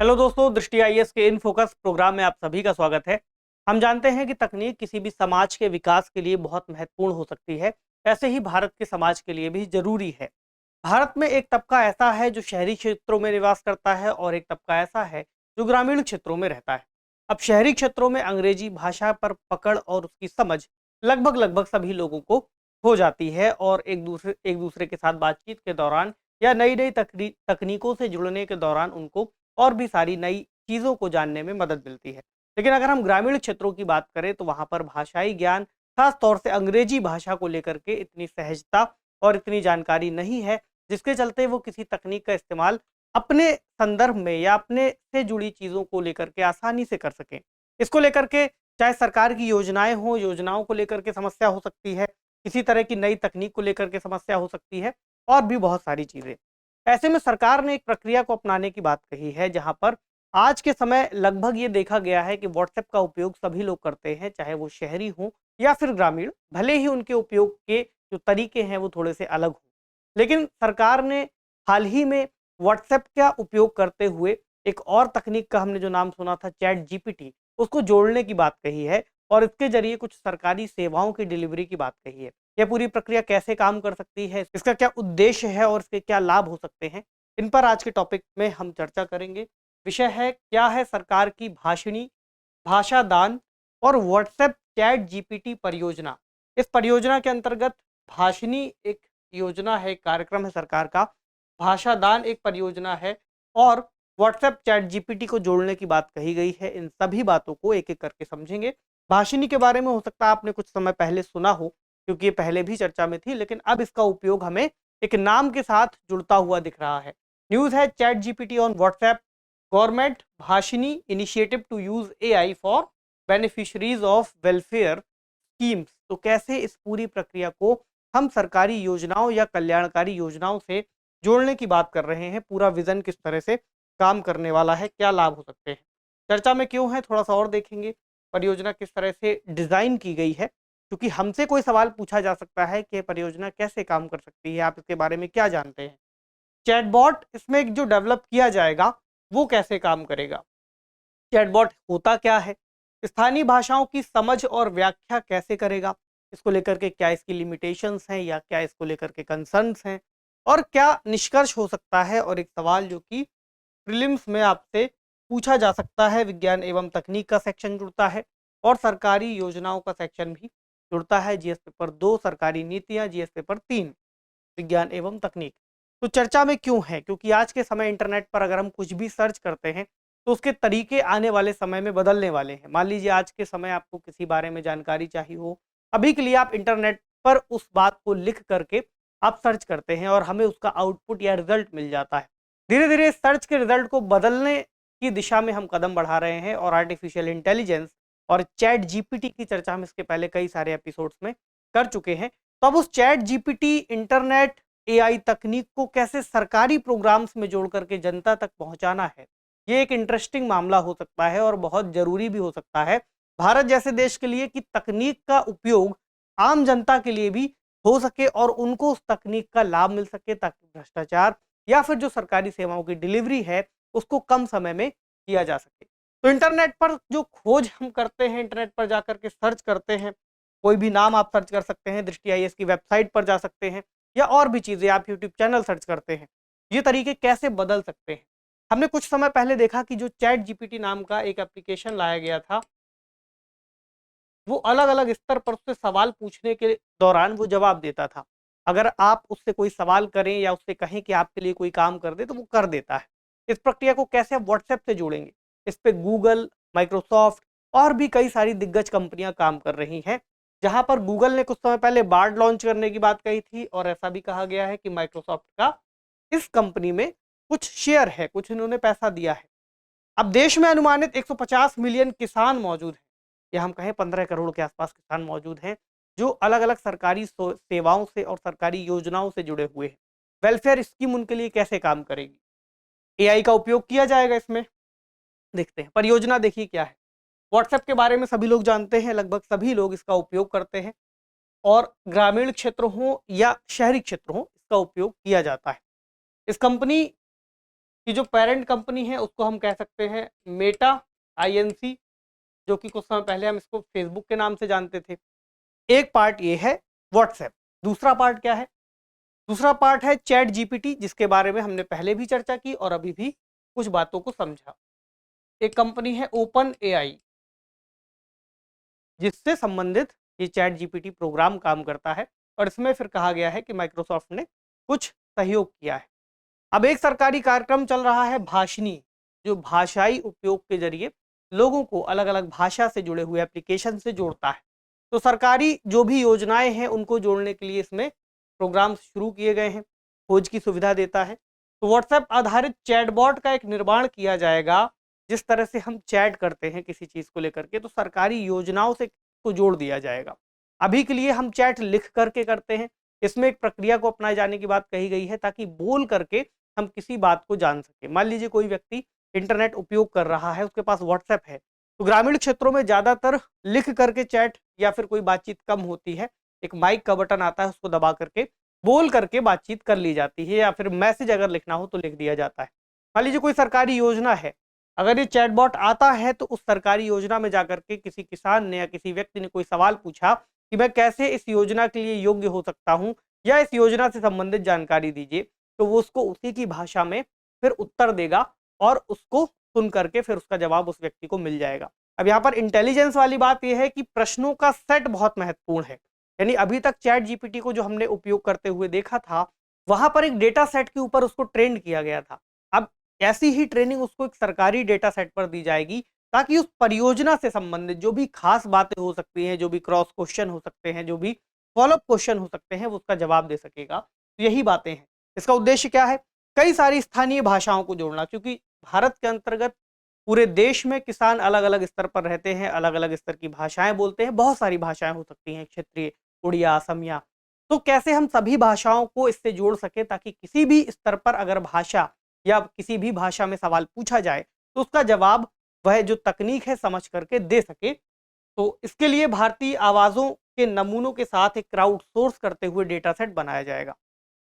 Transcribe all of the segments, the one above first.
Hello दोस्तों, दृष्टि IAS के इन फोकस प्रोग्राम में आप सभी का स्वागत है। हम जानते हैं कि तकनीक किसी भी समाज के विकास के लिए बहुत महत्वपूर्ण हो सकती है। ऐसे ही भारत के समाज के लिए भी जरूरी है। भारत में एक तबका ऐसा है जो शहरी क्षेत्रों में निवास करता है और एक तबका ऐसा है जो ग्रामीण क्षेत्रों में रहता है। अब शहरी क्षेत्रों में अंग्रेजी भाषा पर पकड़ और उसकी समझ लगभग लगभग सभी लोगों को हो जाती है और एक दूसरे के साथ बातचीत के दौरान या नई नई तकनीकों से जुड़ने के दौरान उनको और भी सारी नई चीज़ों को जानने में मदद मिलती है। लेकिन अगर हम ग्रामीण क्षेत्रों की बात करें तो वहाँ पर भाषाई ज्ञान, खास तौर से अंग्रेजी भाषा को लेकर के इतनी सहजता और इतनी जानकारी नहीं है, जिसके चलते वो किसी तकनीक का इस्तेमाल अपने संदर्भ में या अपने से जुड़ी चीज़ों को लेकर के आसानी से कर सकें। इसको लेकर के चाहे सरकार की योजनाएं हों, योजनाओं को लेकर के समस्या हो सकती है, किसी तरह की नई तकनीक को लेकर के समस्या हो सकती है और भी बहुत सारी चीज़ें। ऐसे में सरकार ने एक प्रक्रिया को अपनाने की बात कही है, जहां पर आज के समय लगभग ये देखा गया है कि व्हाट्सएप का उपयोग सभी लोग करते हैं, चाहे वो शहरी हों या फिर ग्रामीण, भले ही उनके उपयोग के जो तरीके हैं वो थोड़े से अलग हों। लेकिन सरकार ने हाल ही में व्हाट्सएप का उपयोग करते हुए एक और तकनीक का हमने जो नाम सुना था, चैट जीपीटी, उसको जोड़ने की बात कही है और इसके जरिए कुछ सरकारी सेवाओं की डिलीवरी की बात कही है। यह पूरी प्रक्रिया कैसे काम कर सकती है, इसका क्या उद्देश्य है और इसके क्या लाभ हो सकते हैं, इन पर आज के टॉपिक में हम चर्चा करेंगे। विषय है, क्या है सरकार की भाषिणी भाषा दान और व्हाट्सएप चैट जीपीटी परियोजना। इस परियोजना के अंतर्गत भाषिणी एक योजना है, एक कार्यक्रम है सरकार का, भाषा दान एक परियोजना है और व्हाट्सएप चैट जीपीटी को जोड़ने की बात कही गई है। इन सभी बातों को एक एक करके समझेंगे। भाषिणी के बारे में हो सकता है आपने कुछ समय पहले सुना हो, क्योंकि ये पहले भी चर्चा में थी, लेकिन अब इसका उपयोग हमें एक नाम के साथ जुड़ता हुआ दिख रहा है। न्यूज़ है, chat GPT on WhatsApp, government Bhashini initiative to use AI for beneficiaries of welfare schemes. तो कैसे इस पूरी प्रक्रिया को हम सरकारी योजनाओं या कल्याणकारी योजनाओं से जोड़ने की बात कर रहे हैं, पूरा विजन किस तरह से काम करने वाला है, क्या लाभ हो सकते हैं, चर्चा में क्यों है, थोड़ा सा और देखेंगे। परियोजना किस तरह से डिजाइन की गई है, क्योंकि हमसे कोई सवाल पूछा जा सकता है कि परियोजना कैसे काम कर सकती है, आप इसके बारे में क्या जानते हैं। चैटबॉट इसमें जो डेवलप किया जाएगा वो कैसे काम करेगा, चैटबॉट होता क्या है, स्थानीय भाषाओं की समझ और व्याख्या कैसे करेगा, इसको लेकर के क्या इसकी लिमिटेशंस हैं या क्या इसको लेकर के कंसर्न्स हैं और क्या निष्कर्ष हो सकता है। और एक सवाल जो कि प्रीलिम्स में आपसे पूछा जा सकता है, विज्ञान एवं तकनीक का सेक्शन जुड़ता है और सरकारी योजनाओं का सेक्शन भी जुड़ता है। जीएस पेपर 2 सरकारी नीतियां, जीएस पेपर 3 विज्ञान एवं तकनीक। तो चर्चा में क्यों है, क्योंकि आज के समय इंटरनेट पर अगर हम कुछ भी सर्च करते हैं तो उसके तरीके आने वाले समय में बदलने वाले हैं। मान लीजिए आज के समय आपको किसी बारे में जानकारी चाहिए हो, अभी के लिए आप इंटरनेट पर उस बात को लिख करके आप सर्च करते हैं और हमें उसका आउटपुट या रिजल्ट मिल जाता है। धीरे धीरे सर्च के रिजल्ट को बदलने की दिशा में हम कदम बढ़ा रहे हैं और आर्टिफिशियल इंटेलिजेंस और चैट जीपीटी की चर्चा हम इसके पहले कई सारे एपिसोड्स में कर चुके हैं। तो अब उस चैट जीपीटी, इंटरनेट, एआई तकनीक को कैसे सरकारी प्रोग्राम्स में जोड़ करके जनता तक पहुंचाना है, ये एक इंटरेस्टिंग मामला हो सकता है और बहुत जरूरी भी हो सकता है भारत जैसे देश के लिए कि तकनीक का उपयोग आम जनता के लिए भी हो सके और उनको उस तकनीक का लाभ मिल सके, ताकि भ्रष्टाचार या फिर जो सरकारी सेवाओं की डिलीवरी है उसको कम समय में किया जा सके। तो इंटरनेट पर जो खोज हम करते हैं, इंटरनेट पर जाकर के सर्च करते हैं, कोई भी नाम आप सर्च कर सकते हैं, दृष्टि आईएएस की वेबसाइट पर जा सकते हैं या और भी चीज़ें, आप यूट्यूब चैनल सर्च करते हैं। ये तरीके कैसे बदल सकते हैं। हमने कुछ समय पहले देखा कि जो चैट जीपीटी नाम का एक एप्लीकेशन लाया गया था, वो अलग अलग स्तर पर उससे सवाल पूछने के दौरान वो जवाब देता था। अगर आप उससे कोई सवाल करें या उससे कहें कि आपके लिए कोई काम कर दे तो वो कर देता है। इस प्रक्रिया को कैसे आप व्हाट्सएप से जोड़ेंगे, इस पे गूगल, माइक्रोसॉफ्ट और भी कई सारी दिग्गज कंपनियां काम कर रही हैं। जहां पर गूगल ने कुछ समय पहले बार्ड लॉन्च करने की बात कही थी और ऐसा भी कहा गया है कि माइक्रोसॉफ्ट का इस कंपनी में कुछ शेयर है, कुछ इन्होंने पैसा दिया है। अब देश में अनुमानित 150 मिलियन किसान मौजूद हैं, या हम कहें 15 करोड़ के आसपास किसान मौजूद हैं, जो अलग अलग सरकारी सेवाओं से और सरकारी योजनाओं से जुड़े हुए हैं। वेलफेयर स्कीम उनके लिए कैसे काम करेगी, एआई का उपयोग किया जाएगा इसमें, देखते हैं। परियोजना देखिए क्या है। व्हाट्सएप के बारे में सभी लोग जानते हैं, लगभग सभी लोग इसका उपयोग करते हैं और ग्रामीण क्षेत्र हो या शहरी क्षेत्र हो, इसका उपयोग किया जाता है। इस कंपनी कि जो पेरेंट कंपनी है उसको हम कह सकते हैं मेटा INC, जो कि कुछ समय पहले हम इसको फेसबुक के नाम से जानते थे। एक पार्ट ये है व्हाट्सएप। दूसरा पार्ट क्या है? दूसरा पार्ट है चैट जीपीटी, जिसके बारे में हमने पहले भी चर्चा की और अभी भी कुछ बातों को समझा। एक कंपनी है ओपन AI, जिससे संबंधित ये चैट जीपीटी प्रोग्राम काम करता है और इसमें फिर कहा गया है कि माइक्रोसॉफ्ट ने कुछ सहयोग किया है। अब एक सरकारी कार्यक्रम चल रहा है भाषिनी, जो भाषाई उपयोग के जरिए लोगों को अलग अलग भाषा से जुड़े हुए एप्लीकेशन से जोड़ता है। तो सरकारी जो भी योजनाएं हैं उनको जोड़ने के लिए इसमें प्रोग्राम्स शुरू किए गए हैं, खोज की सुविधा देता है। तो व्हाट्सएप आधारित चैटबॉट का एक निर्माण किया जाएगा। जिस तरह से हम चैट करते हैं किसी चीज को लेकर के, तो सरकारी योजनाओं से को जोड़ दिया जाएगा। अभी के लिए हम चैट लिख करके करते हैं, इसमें एक प्रक्रिया को अपनाए जाने की बात कही गई है ताकि बोल करके हम किसी बात को जान सके। मान लीजिए कोई व्यक्ति इंटरनेट उपयोग कर रहा है, उसके पास व्हाट्सएप है, तो ग्रामीण क्षेत्रों में ज्यादातर लिख करके चैट या फिर कोई बातचीत कम होती है। एक माइक का बटन आता है, उसको दबा करके बोल करके बातचीत कर ली जाती है, या फिर मैसेज अगर लिखना हो तो लिख दिया जाता है। मान लीजिए कोई सरकारी योजना है, अगर ये चैटबॉट आता है तो उस सरकारी योजना में जाकर के किसी किसान ने या किसी व्यक्ति ने कोई सवाल पूछा कि मैं कैसे इस योजना के लिए योग्य हो सकता हूं या इस योजना से संबंधित जानकारी दीजिए, तो वो उसको उसी की भाषा में फिर उत्तर देगा और उसको सुन करके फिर उसका जवाब उस व्यक्ति को मिल जाएगा। अब यहाँ पर इंटेलिजेंस वाली बात यह है कि प्रश्नों का सेट बहुत महत्वपूर्ण है। यानी अभी तक चैट जीपीटी को जो हमने उपयोग करते हुए देखा था, वहां पर एक डेटा सेट के ऊपर उसको ट्रेंड किया गया था। अब ऐसी ही ट्रेनिंग उसको एक सरकारी डेटा सेट पर दी जाएगी ताकि उस परियोजना से संबंधित जो भी खास बातें हो सकती हैं, जो भी क्रॉस क्वेश्चन हो सकते हैं, जो भी फॉलोअप क्वेश्चन हो सकते हैं, वो उसका जवाब दे सकेगा। तो यही बातें हैं। इसका उद्देश्य क्या है? कई सारी स्थानीय भाषाओं को जोड़ना, क्योंकि भारत के अंतर्गत पूरे देश में किसान अलग अलग स्तर पर रहते हैं, अलग अलग स्तर की भाषाएं बोलते हैं। बहुत सारी भाषाएं हो सकती हैं, क्षेत्रीय, उड़िया, असमिया। तो कैसे हम सभी भाषाओं को इससे जोड़ सके ताकि किसी भी स्तर पर अगर भाषा या किसी भी भाषा में सवाल पूछा जाए तो उसका जवाब वह जो तकनीक है समझ करके दे सके। तो इसके लिए भारतीय आवाजों के नमूनों के साथ एक क्राउड सोर्स करते हुए डेटा सेट बनाया जाएगा।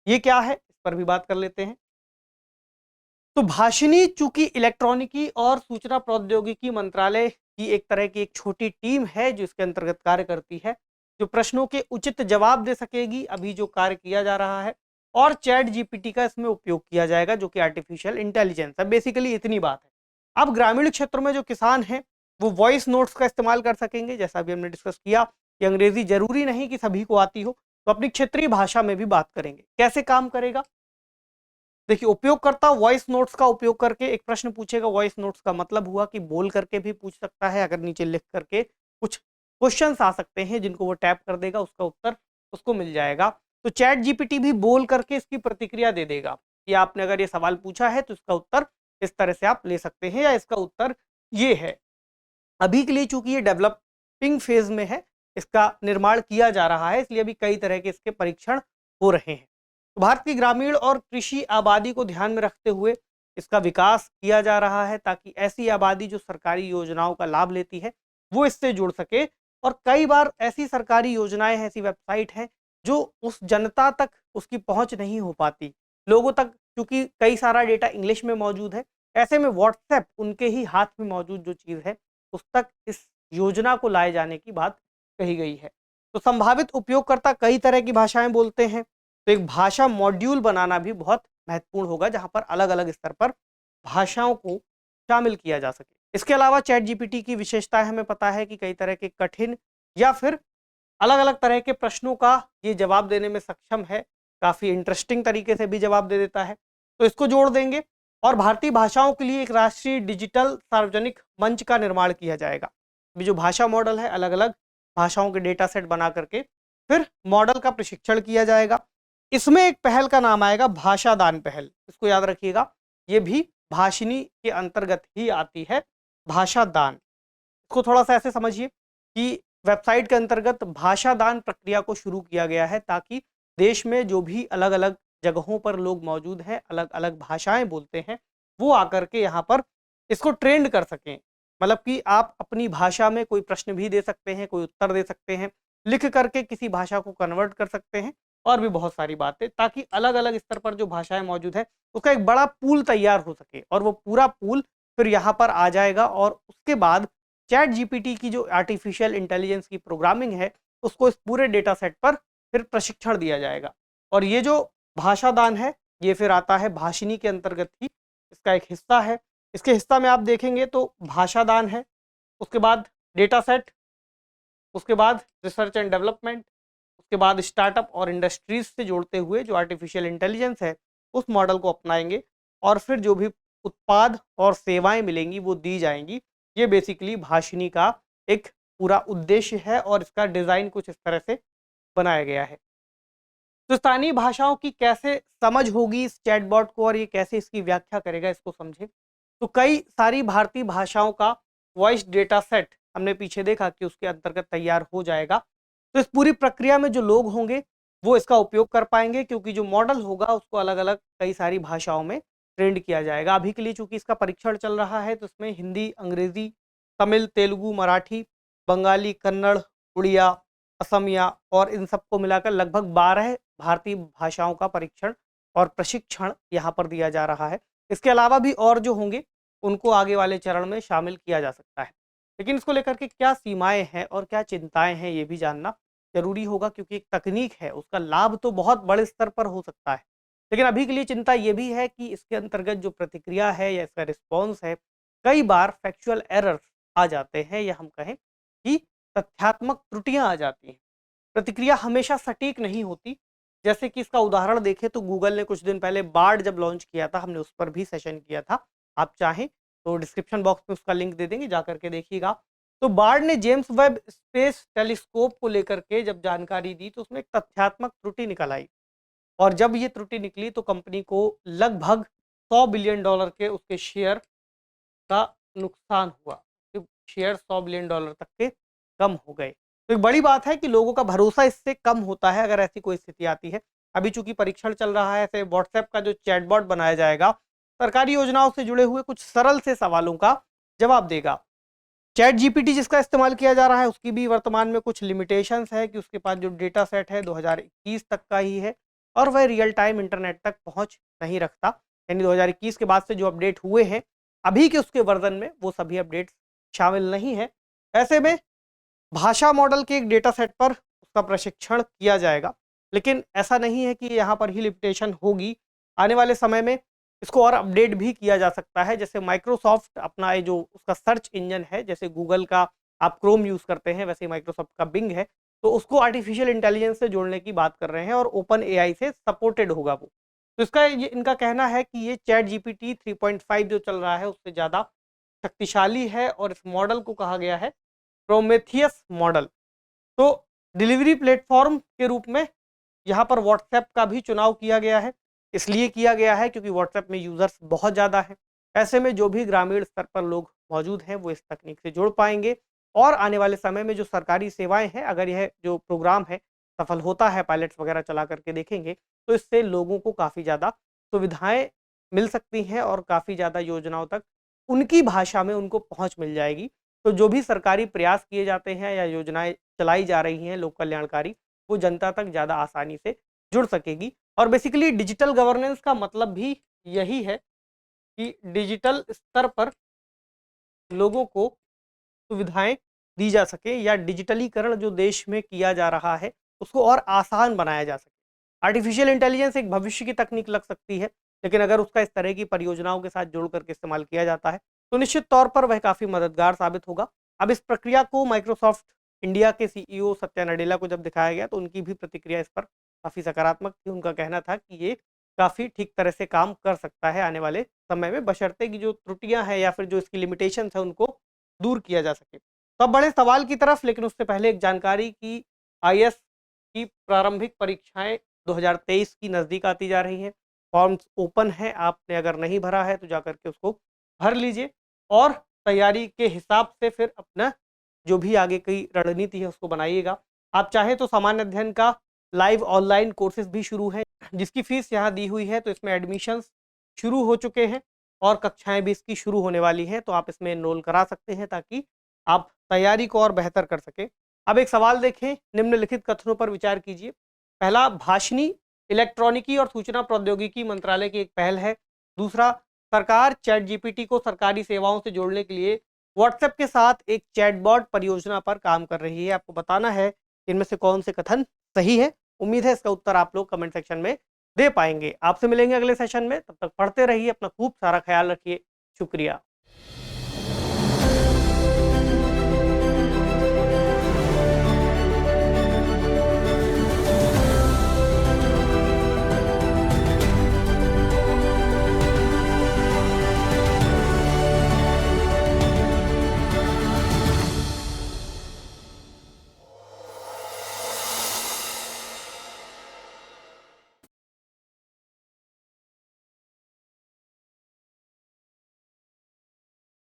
ये क्या है, इस पर भी बात कर लेते हैं। तो भाषिनी चूंकि इलेक्ट्रॉनिकी और सूचना प्रौद्योगिकी मंत्रालय की एक तरह की एक छोटी टीम है जो इसके अंतर्गत कार्य करती है, जो प्रश्नों के उचित जवाब दे सकेगी, अभी जो कार्य किया जा रहा है। और चैट जीपीटी का इसमें उपयोग किया जाएगा, जो कि आर्टिफिशियल इंटेलिजेंस है। बेसिकली इतनी बात है। अब ग्रामीण क्षेत्रों में जो किसान हैं वो वॉइस नोट्स का इस्तेमाल कर सकेंगे, जैसा भी हमने डिस्कस किया कि अंग्रेजी जरूरी नहीं कि सभी को आती हो, तो अपनी क्षेत्रीय भाषा में भी बात करेंगे। कैसे काम करेगा? देखिए, उपयोगकर्ता वॉइस नोट्स का उपयोग करके एक प्रश्न पूछेगा। वॉइस नोट्स का मतलब हुआ कि बोल करके भी पूछ सकता है, अगर नीचे लिख करके कुछ क्वेश्चंस आ सकते हैं जिनको वो टैप कर देगा, उसका उत्तर उसको मिल जाएगा। तो चैट जीपीटी भी बोल करके इसकी प्रतिक्रिया दे देगा कि आपने अगर ये सवाल पूछा है तो इसका उत्तर इस तरह से आप ले सकते हैं, या इसका उत्तर ये है। अभी के लिए चूंकि ये डेवलपिंग फेज में है, इसका निर्माण किया जा रहा है, इसलिए अभी कई तरह के इसके परीक्षण हो रहे हैं। तो भारत की ग्रामीण और कृषि आबादी को ध्यान में रखते हुए इसका विकास किया जा रहा है ताकि ऐसी आबादी जो सरकारी योजनाओं का लाभ लेती है वो इससे जुड़ सके। और कई बार ऐसी सरकारी योजनाएं हैं, ऐसी वेबसाइट हैं जो उस जनता तक उसकी पहुंच नहीं हो पाती लोगों तक, क्योंकि कई सारा डेटा इंग्लिश में मौजूद है। ऐसे में व्हाट्सएप उनके ही हाथ में मौजूद जो चीज़ है उस तक इस योजना को लाए जाने की बात कही गई है। तो संभावित उपयोगकर्ता कई तरह की भाषाएं बोलते हैं, तो एक भाषा मॉड्यूल बनाना भी बहुत महत्वपूर्ण होगा, जहां पर अलग अलग स्तर पर भाषाओं को शामिल किया जा सके। इसके अलावा चैट जीपीटी की विशेषता हमें पता है कि कई तरह के कठिन या फिर अलग अलग तरह के प्रश्नों का ये जवाब देने में सक्षम है। काफ़ी इंटरेस्टिंग तरीके से भी जवाब दे देता है, तो इसको जोड़ देंगे। और भारतीय भाषाओं के लिए एक राष्ट्रीय डिजिटल सार्वजनिक मंच का निर्माण किया जाएगा। अभी जो भाषा मॉडल है, अलग अलग भाषाओं के डेटा सेट बना करके फिर मॉडल का प्रशिक्षण किया जाएगा। इसमें एक पहल का नाम आएगा भाषा दान पहल। इसको याद रखिएगा, ये भी भाषिनी के अंतर्गत ही आती है, भाषा दान। इसको थोड़ा सा ऐसे समझिए कि वेबसाइट के अंतर्गत भाषा दान प्रक्रिया को शुरू किया गया है ताकि देश में जो भी अलग अलग जगहों पर लोग मौजूद हैं, अलग अलग भाषाएं बोलते हैं, वो आकर के यहाँ पर इसको ट्रेंड कर सकें। मतलब कि आप अपनी भाषा में कोई प्रश्न भी दे सकते हैं, कोई उत्तर दे सकते हैं, लिख करके किसी भाषा को कन्वर्ट कर सकते हैं और भी बहुत सारी बातें, ताकि अलग अलग स्तर पर जो भाषाएं मौजूद है उसका एक बड़ा पूल तैयार हो सके, और वो पूरा पूल फिर यहाँ पर आ जाएगा। और उसके बाद चैट जीपीटी की जो आर्टिफिशियल इंटेलिजेंस की प्रोग्रामिंग है उसको इस पूरे डेटा सेट पर फिर प्रशिक्षण दिया जाएगा। और ये जो भाषादान है ये फिर आता है भाषिनी के अंतर्गत ही, इसका एक हिस्सा है। इसके हिस्सा में आप देखेंगे तो भाषादान है, उसके बाद डेटा सेट, उसके बाद रिसर्च एंड डेवलपमेंट, उसके बाद स्टार्टअप और इंडस्ट्रीज से जोड़ते हुए जो आर्टिफिशियल इंटेलिजेंस है उस मॉडल को अपनाएंगे, और फिर जो भी उत्पाद और सेवाएं मिलेंगी वो दी जाएंगी। ये बेसिकली भाषिनी का एक पूरा उद्देश्य है, और इसका डिज़ाइन कुछ इस तरह से बनाया गया है। तो स्थानीय भाषाओं की कैसे समझ होगी इस चैटबॉट को, और ये कैसे इसकी व्याख्या करेगा, इसको समझें। तो कई सारी भारतीय भाषाओं का वॉइस डेटा सेट हमने पीछे देखा कि उसके अंतर्गत तैयार हो जाएगा। तो इस पूरी प्रक्रिया में जो लोग होंगे वो इसका उपयोग कर पाएंगे, क्योंकि जो मॉडल होगा उसको अलग अलग कई सारी भाषाओं में ट्रेंड किया जाएगा। अभी के लिए चूंकि इसका परीक्षण चल रहा है तो इसमें हिंदी, अंग्रेजी, तमिल, तेलुगु, मराठी, बंगाली, कन्नड़, उड़िया, असमिया और इन सबको मिलाकर लगभग 12 भारतीय भाषाओं का परीक्षण और प्रशिक्षण यहाँ पर दिया जा रहा है। इसके अलावा भी और जो होंगे उनको आगे वाले चरण में शामिल किया जा सकता है। लेकिन इसको लेकर के क्या सीमाएं हैं और क्या चिंताएं हैं ये भी जानना जरूरी होगा, क्योंकि एक तकनीक है, उसका लाभ तो बहुत बड़े स्तर पर हो सकता है। लेकिन अभी के लिए चिंता ये भी है कि इसके अंतर्गत जो प्रतिक्रिया है या इसका रिस्पॉन्स है, कई बार फैक्चुअल एरर्स आ जाते हैं, या हम कहें कि तथ्यात्मक त्रुटियां आ जाती हैं। प्रतिक्रिया हमेशा सटीक नहीं होती। जैसे कि इसका उदाहरण देखें तो गूगल ने कुछ दिन पहले बार्ड जब लॉन्च किया था, हमने उस पर भी सेशन किया था। आप चाहें तो डिस्क्रिप्शन बॉक्स में उसका लिंक दे देंगे, जा करके देखिएगा। तो बार्ड ने जेम्स वेब स्पेस टेलीस्कोप को लेकर के जब जानकारी दी तो उसमें एक तथ्यात्मक त्रुटि निकल आई, और जब ये त्रुटि निकली तो कंपनी को लगभग $100 बिलियन के उसके शेयर का नुकसान हुआ। कि शेयर $100 बिलियन तक के कम हो गए। तो एक बड़ी बात है कि लोगों का भरोसा इससे कम होता है अगर ऐसी कोई स्थिति आती है। अभी चूंकि परीक्षण चल रहा है, ऐसे व्हाट्सएप का जो चैटबॉट बनाया जाएगा सरकारी योजनाओं से जुड़े हुए कुछ सरल से सवालों का जवाब देगा। चैट जीपीटी जिसका इस्तेमाल किया जा रहा है उसकी भी वर्तमान में कुछ लिमिटेशंस है कि उसके पास जो डेटा सेट है 2021 तक का ही है, और वह रियल टाइम इंटरनेट तक पहुंच नहीं रखता। यानी 2021 के बाद से जो अपडेट हुए हैं अभी के उसके वर्जन में वो सभी अपडेट्स शामिल नहीं है। ऐसे में भाषा मॉडल के एक डेटा सेट पर उसका प्रशिक्षण किया जाएगा, लेकिन ऐसा नहीं है कि यहाँ पर ही लिमिटेशन होगी। आने वाले समय में इसको और अपडेट भी किया जा सकता है। जैसे माइक्रोसॉफ्ट अपना ये जो उसका सर्च इंजन है, जैसे गूगल का आप क्रोम यूज़ करते हैं वैसे माइक्रोसॉफ्ट का बिंग है, तो उसको आर्टिफिशियल इंटेलिजेंस से जोड़ने की बात कर रहे हैं और ओपन एआई से सपोर्टेड होगा वो। तो इसका ये इनका कहना है कि ये चैट जीपीटी 3.5 जो चल रहा है उससे ज़्यादा शक्तिशाली है, और इस मॉडल को कहा गया है प्रोमेथियस मॉडल। तो डिलीवरी प्लेटफॉर्म के रूप में यहाँ पर व्हाट्सएप का भी चुनाव किया गया है। इसलिए किया गया है क्योंकि व्हाट्सएप में यूज़र्स बहुत ज़्यादा हैं। ऐसे में जो भी ग्रामीण स्तर पर लोग मौजूद हैं वो इस तकनीक से जुड़ पाएंगे, और आने वाले समय में जो सरकारी सेवाएं हैं, अगर यह जो प्रोग्राम है सफल होता है, पायलट्स वगैरह चला करके देखेंगे, तो इससे लोगों को काफ़ी ज़्यादा सुविधाएं मिल सकती हैं और काफ़ी ज़्यादा योजनाओं तक उनकी भाषा में उनको पहुँच मिल जाएगी। तो जो भी सरकारी प्रयास किए जाते हैं या योजनाएं चलाई जा रही हैं लोक कल्याणकारी, वो जनता तक ज़्यादा आसानी से जुड़ सकेगी। और बेसिकली डिजिटल गवर्नेंस का मतलब भी यही है कि डिजिटल स्तर पर लोगों को सुविधाएं दी जा सके, या डिजिटलीकरण जो देश में किया जा रहा है उसको और आसान बनाया जा सके। आर्टिफिशियल इंटेलिजेंस एक भविष्य की तकनीक लग सकती है, लेकिन अगर उसका इस तरह की परियोजनाओं के साथ जोड़ करके इस्तेमाल किया जाता है तो निश्चित तौर पर वह काफ़ी मददगार साबित होगा। अब इस प्रक्रिया को माइक्रोसॉफ्ट इंडिया के सीईओ सत्या नडेला को जब दिखाया गया तो उनकी भी प्रतिक्रिया इस पर काफ़ी सकारात्मक थी। उनका कहना था कि ये काफ़ी ठीक तरह से काम कर सकता है आने वाले समय में, बशर्ते कि जो त्रुटियां हैं या फिर जो इसकी लिमिटेशंस है उनको दूर किया जा सके। तो अब बड़े सवाल की तरफ, लेकिन उससे पहले एक जानकारी की आईएएस की प्रारंभिक परीक्षाएं 2023 की नज़दीक आती जा रही हैं। फॉर्म्स ओपन है, आपने अगर नहीं भरा है तो जाकर के उसको भर लीजिए, और तैयारी के हिसाब से फिर अपना जो भी आगे की रणनीति है उसको बनाइएगा। आप चाहे तो सामान्य अध्ययन का लाइव ऑनलाइन कोर्सेज भी शुरू हैं, जिसकी फीस यहाँ दी हुई है। तो इसमें एडमिशन्स शुरू हो चुके हैं और कक्षाएं भी इसकी शुरू होने वाली हैं, तो आप इसमें एनरोल करा सकते हैं ताकि आप तैयारी को और बेहतर कर सकें। अब एक सवाल देखें, निम्नलिखित कथनों पर विचार कीजिए। पहला भाषिनी इलेक्ट्रॉनिकी और सूचना प्रौद्योगिकी मंत्रालय की एक पहल है। दूसरा, सरकार चैट जीपीटी को सरकारी सेवाओं से जोड़ने के लिए व्हाट्सएप के साथ एक चैटबॉट परियोजना पर काम कर रही है। आपको बताना है कि इनमें से कौन से कथन सही है। उम्मीद है इसका उत्तर आप लोग कमेंट सेक्शन में दे पाएंगे। आपसे मिलेंगे अगले सेशन में, तब तक पढ़ते रहिए, अपना खूब सारा ख्याल रखिए। शुक्रिया।